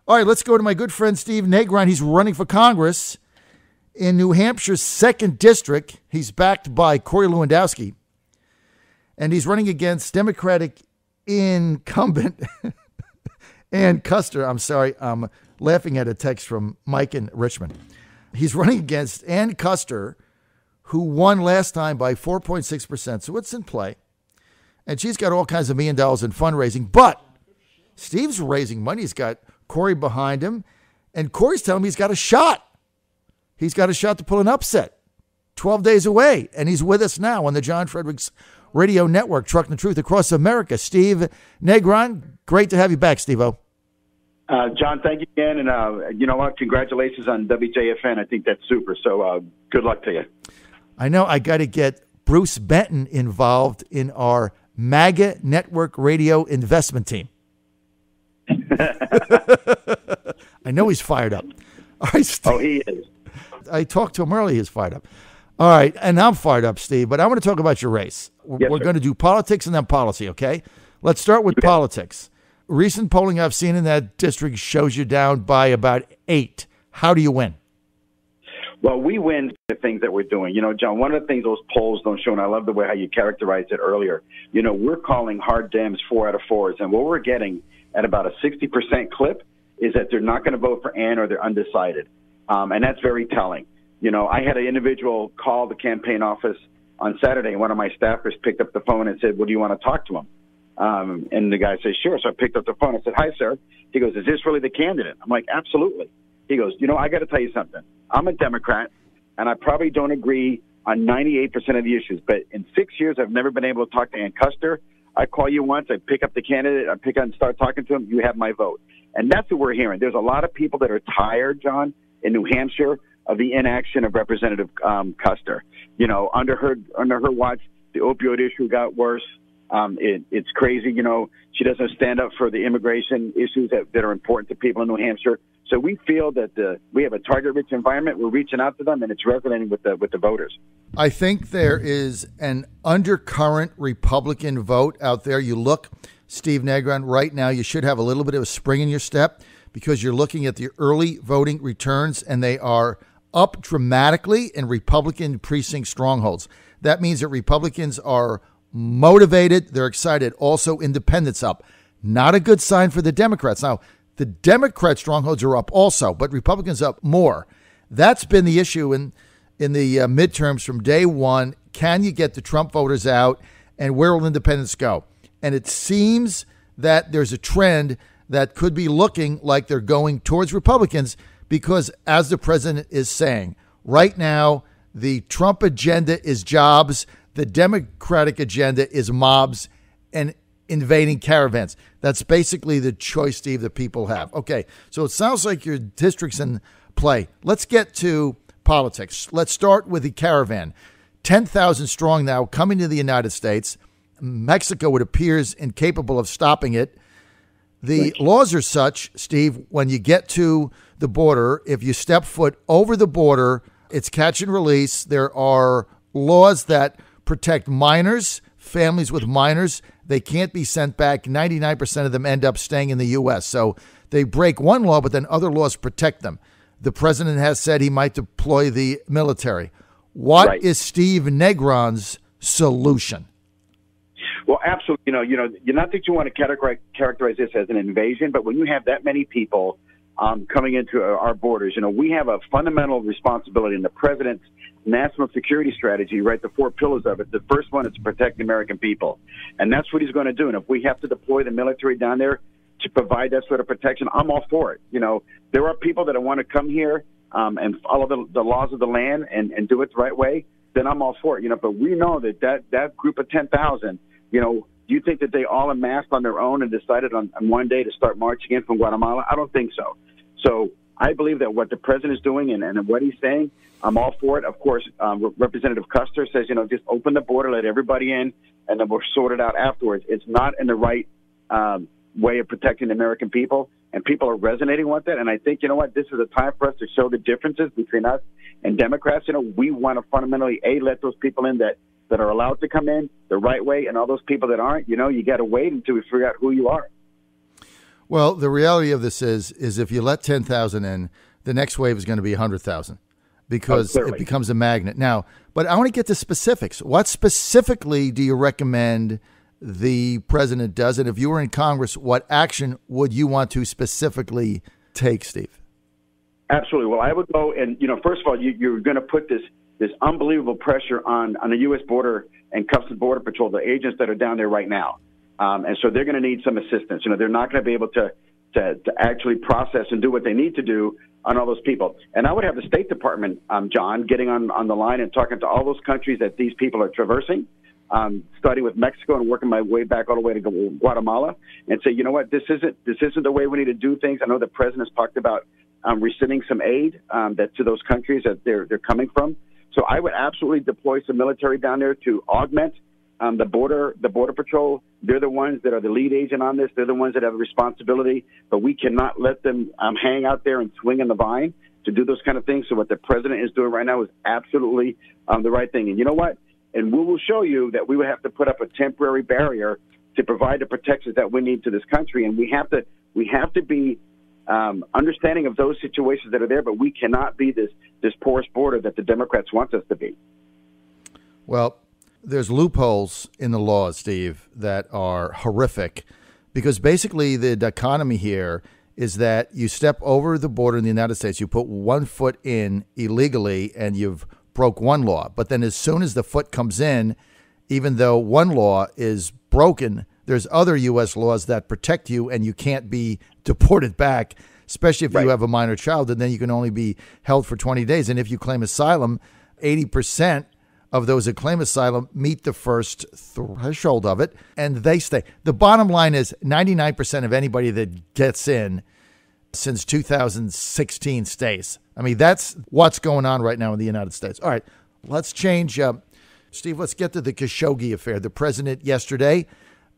All right, let's go to my good friend Steve Negron. He's running for Congress in New Hampshire's 2nd District. He's backed by Corey Lewandowski, and he's running against Democratic incumbent Ann Custer. I'm sorry, I'm laughing at a text from Mike in Richmond. He's running against Ann Custer, who won last time by 4.6%. So it's in play. And she's got all kinds of $1 million in fundraising. But Steve's raising money. He's got Corey behind him. And Corey's telling me he's got a shot. He's got a shot to pull an upset. 12 days away. And he's with us now on the John Fredericks Radio Network, Trucking the Truth across America. Steve Negron, great to have you back, Steve-O. John, thank you again. And you know what? Congratulations on WJFN. I think that's super. So good luck to you. I know I got to get Bruce Benton involved in our MAGA Network Radio investment team. I know he's fired up. All right, Steve. Oh, he is. I talked to him earlier. He's fired up. All right, and I'm fired up, Steve, but I want to talk about your race. Yes, We're going to do politics and then policy, okay? Let's start with politics. Recent polling I've seen in that district shows you down by about 8. How do you win? Well, we win the things that we're doing. You know, John, one of the things those polls don't show, and I love the way how you characterized it earlier, you know, we're calling hard Dems 4 out of 4s, and what we're getting at about a 60% clip is that they're not going to vote for Ann or they're undecided. And that's very telling. You know, I had an individual call the campaign office on Saturday, and one of my staffers picked up the phone and said, well, do you want to talk to him? And the guy says, sure. So I picked up the phone. I said, hi, sir. He goes, is this really the candidate? I'm like, absolutely. He goes, you know, I got to tell you something. I'm a Democrat, and I probably don't agree on 98% of the issues. But in 6 years, I've never been able to talk to Ann Custer. I call you once, I pick up the candidate, I pick up and start talking to him, you have my vote. And that's what we're hearing. There's a lot of people that are tired, John, in New Hampshire of the inaction of Representative Custer. You know, under her watch, the opioid issue got worse. It's crazy. You know, she doesn't stand up for the immigration issues that are important to people in New Hampshire. So we feel that we have a target-rich environment. We're reaching out to them, and it's resonating with the voters. I think there is an undercurrent Republican vote out there. You look, Steve Negron, right now you should have a little bit of a spring in your step because you're looking at the early voting returns, and they are up dramatically in Republican precinct strongholds. That means that Republicans are motivated. They're excited. Also, independents up. Not a good sign for the Democrats. Now, the Democrat strongholds are up also, but Republicans up more. That's been the issue in the midterms from day one. Can you get the Trump voters out, and where will independents go? And it seems that there's a trend that could be looking like they're going towards Republicans because, as the president is saying, right now, the Trump agenda is jobs. The Democratic agenda is mobs and invading caravans. That's basically the choice, Steve, that people have. Okay, so it sounds like your district's in play. Let's get to politics. Let's start with the caravan. 10,000 strong now coming to the United States. Mexico, it appears, incapable of stopping it. The laws are such, Steve, when you get to the border, if you step foot over the border, it's catch and release. There are laws that protect minors, families with minors. They can't be sent back. 99% of them end up staying in the U.S. So they break one law, but then other laws protect them. The president has said he might deploy the military. What is Steve Negron's solution? Well, absolutely. You know, you're not that you want to characterize this as an invasion, but when you have that many people coming into our borders, you know, we have a fundamental responsibility in the president's national security strategy, right? The 4 pillars of it. The first one is to protect the American people. And that's what he's going to do. And if we have to deploy the military down there to provide that sort of protection, I'm all for it. You know, there are people that want to come here and follow the laws of the land and do it the right way, then I'm all for it. You know, but we know that group of 10,000, you know, do you think that they all amassed on their own and decided on one day to start marching in from Guatemala? I don't think so. So I believe that what the president is doing and what he's saying, I'm all for it. Of course, Representative Custer says, you know, just open the border, let everybody in, and then we'll sort it out afterwards. It's not in the right way of protecting the American people, and people are resonating with it. And I think, you know what, this is a time for us to show the differences between us and Democrats. You know, we want to fundamentally, let those people in that are allowed to come in the right way, and all those people that aren't, you know, you got to wait until we figure out who you are. Well, the reality of this is if you let 10,000 in, the next wave is going to be 100,000 because it becomes a magnet. Now, but I want to get to specifics. What specifically do you recommend the president does? And if you were in Congress, what action would you want to specifically take, Steve? Absolutely. Well, I would go and, first of all, you're going to put this unbelievable pressure on the U.S. Border and Customs Border Patrol, the agents that are down there right now. And so they're going to need some assistance. They're not going to be able to actually process and do what they need to do on all those people. And I would have the State Department, John, getting on the line and talking to all those countries that these people are traversing, starting with Mexico and working my way back all the way to Guatemala, and say, you know what, this isn't the way we need to do things. I know the president has talked about rescinding some aid to those countries that they're coming from. So I would absolutely deploy some military down there to augment the border patrol. They're the ones that are the lead agent on this. They're the ones that have the responsibility, but we cannot let them hang out there and swing in the vine to do those kind of things. So what the president is doing right now is absolutely the right thing. And you know what? And we will show you that we would have to put up a temporary barrier to provide the protections that we need to this country. And we have to be understanding of those situations that are there, but we cannot be this porous border that the Democrats want us to be. Well, there's loopholes in the law, Steve, that are horrific because basically the dichotomy here is that you step over the border in the United States, you put 1 foot in illegally, and you've broke one law. But then as soon as the foot comes in, even though one law is broken, there's other U.S. laws that protect you and you can't be deported back, especially if you have a minor child, and then you can only be held for 20 days. And if you claim asylum, 80% of those that claim asylum meet the first threshold of it, and they stay. The bottom line is 99% of anybody that gets in since 2016 stays. I mean, that's what's going on right now in the United States. All right, let's change. Steve, let's get to the Khashoggi affair. The president yesterday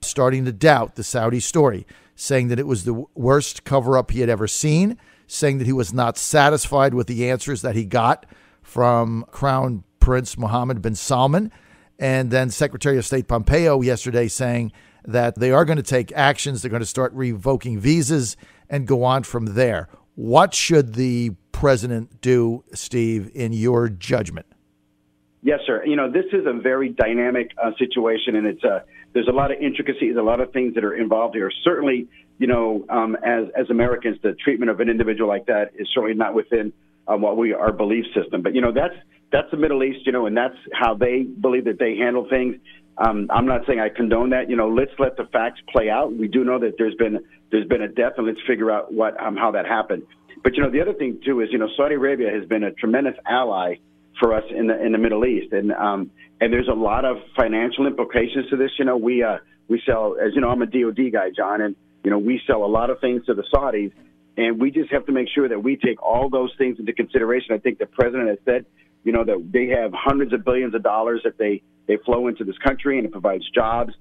starting to doubt the Saudi story, saying that it was the worst cover-up he had ever seen, saying that he was not satisfied with the answers that he got from Crown Prince Mohammed bin Salman, and then Secretary of State Pompeo yesterday saying that they are going to take actions. They're going to start revoking visas and go on from there. What should the president do, Steve, in your judgment? Yes, sir. This is a very dynamic situation, and there's a lot of intricacies, a lot of things that are involved here. Certainly, as Americans, the treatment of an individual like that is certainly not within our belief system. But that's the Middle East, and that's how they believe that they handle things. I'm not saying I condone that. Let's let the facts play out. We do know that there's been a death, and let's figure out how that happened. But the other thing too is Saudi Arabia has been a tremendous ally for us in the Middle East, and there's a lot of financial implications to this. We sell, as you know, I'm a DoD guy, John, and we sell a lot of things to the Saudis, and we just have to make sure that we take all those things into consideration. I think the president has said, that they have hundreds of billions of dollars that they flow into this country, and it provides jobs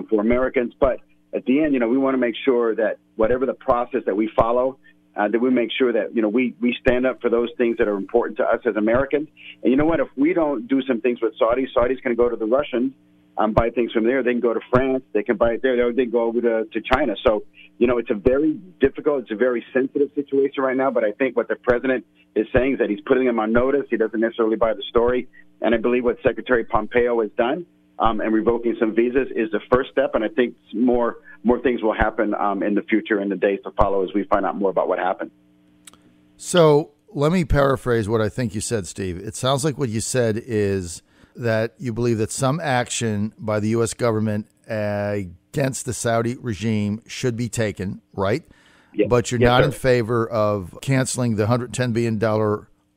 for Americans. But at the end, we want to make sure that whatever the process that we follow, that we make sure that, we stand up for those things that are important to us as Americans. And you know what? If we don't do some things with Saudis can go to the Russians, buy things from there. They can go to France. They can buy it there. They can go over to China. So, it's a very difficult, it's a very sensitive situation right now. But I think what the president is saying is that he's putting them on notice. He doesn't necessarily buy the story. And I believe what Secretary Pompeo has done and revoking some visas is the first step. And I think more things will happen in the future, in the days to follow, as we find out more about what happened. So let me paraphrase what I think you said, Steve. It sounds like what you said is that you believe that some action by the U.S. government against the Saudi regime should be taken, right? Yes. But you're not in favor of canceling the $110 billion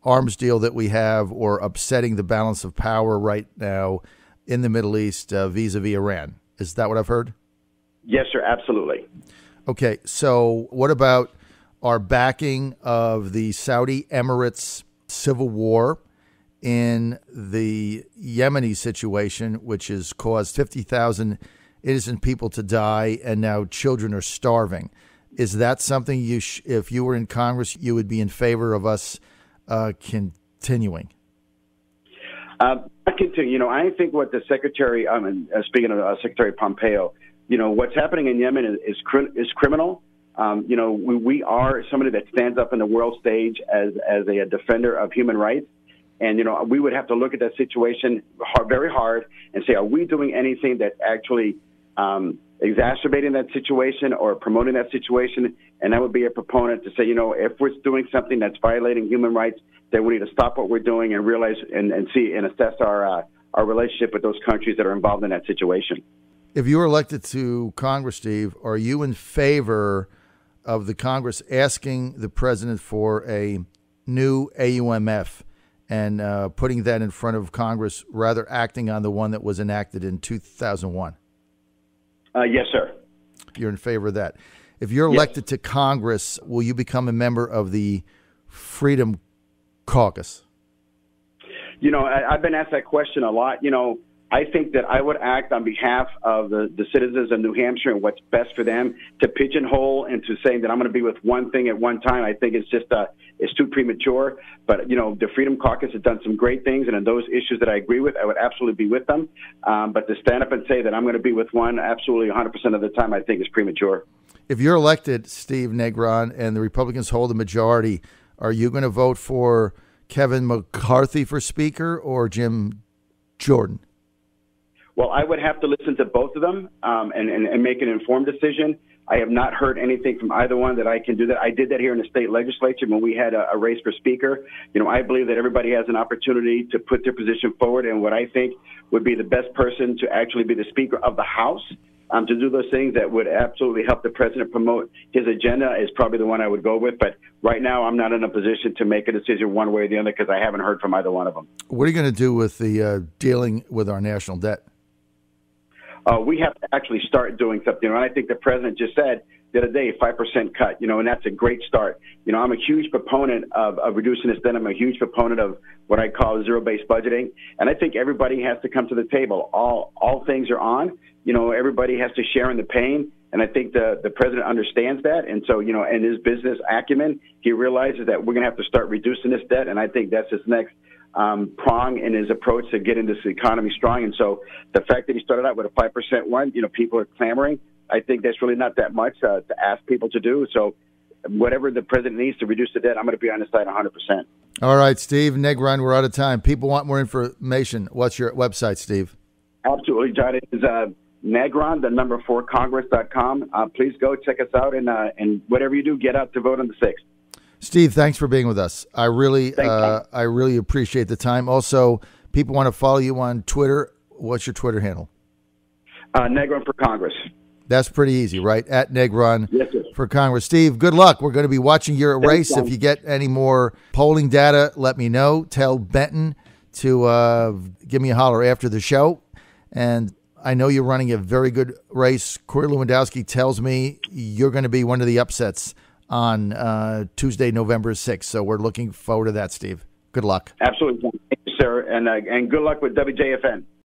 arms deal that we have, or upsetting the balance of power right now in the Middle East vis-a-vis Iran. Is that what I've heard? Yes, sir. Absolutely. Okay. So what about our backing of the Saudi Emirates civil war in the Yemeni situation, which has caused 50,000 innocent people to die, and now children are starving? Is that something if you were in Congress, you would be in favor of us continuing? I continue. I think what the Secretary, speaking of Secretary Pompeo, what's happening in Yemen is criminal. We are somebody that stands up in the world stage as a defender of human rights. And, we would have to look at that situation very hard and say, are we doing anything that's actually exacerbating that situation or promoting that situation? And I would be a proponent to say, if we're doing something that's violating human rights, then we need to stop what we're doing and realize and see and assess our relationship with those countries that are involved in that situation. If you were elected to Congress, Steve, are you in favor of the Congress asking the president for a new AUMF and putting that in front of Congress, rather acting on the one that was enacted in 2001? Yes, sir. You're in favor of that. If you're elected to Congress, will you become a member of the Freedom Caucus? I've been asked that question a lot. I think that I would act on behalf of the citizens of New Hampshire and what's best for them. To pigeonhole into saying that I'm going to be with one thing at one time, I think it's just it's too premature. But, the Freedom Caucus has done some great things, and in those issues that I agree with, I would absolutely be with them. But to stand up and say that I'm going to be with one absolutely 100% of the time, I think is premature. If you're elected, Steve Negron, and the Republicans hold a majority, are you going to vote for Kevin McCarthy for Speaker or Jim Jordan? Well, I would have to listen to both of them and make an informed decision. I have not heard anything from either one that I can do that. I did that here in the state legislature when we had a race for Speaker. I believe that everybody has an opportunity to put their position forward, and what I think would be the best person to actually be the Speaker of the House to do those things that would absolutely help the president promote his agenda is probably the one I would go with. But right now, I'm not in a position to make a decision one way or the other because I haven't heard from either one of them. What are you going to do with the dealing with our national debt? We have to actually start doing something. And I think the president just said the other day, 5% cut, and that's a great start. I'm a huge proponent of reducing this debt. I'm a huge proponent of what I call zero-based budgeting. And I think everybody has to come to the table. All things are on. Everybody has to share in the pain. And I think the president understands that. And so, in his business acumen, he realizes that we're going to have to start reducing this debt. And I think that's his next prong in his approach to getting this economy strong. And so the fact that he started out with a 5% one, people are clamoring. I think that's really not that much to ask people to do. So whatever the president needs to reduce the debt, I'm going to be on his side 100%. All right, Steve Negron, we're out of time. People want more information. What's your website, Steve? Absolutely, John. It is Negron, the number 4 Congress.com. Please go check us out. And whatever you do, get out to vote on the 6th. Steve, thanks for being with us. I really appreciate the time. Also, people want to follow you on Twitter. What's your Twitter handle? Negron for Congress. That's pretty easy, right? At Negron for Congress. Steve, good luck. We're going to be watching your race. If you get any more polling data, let me know. Tell Benton to give me a holler after the show. And I know you're running a very good race. Corey Lewandowski tells me you're going to be one of the upsets on Tuesday, November 6th. So we're looking forward to that, Steve. Good luck. Absolutely. Thank you, sir. And good luck with WJFN.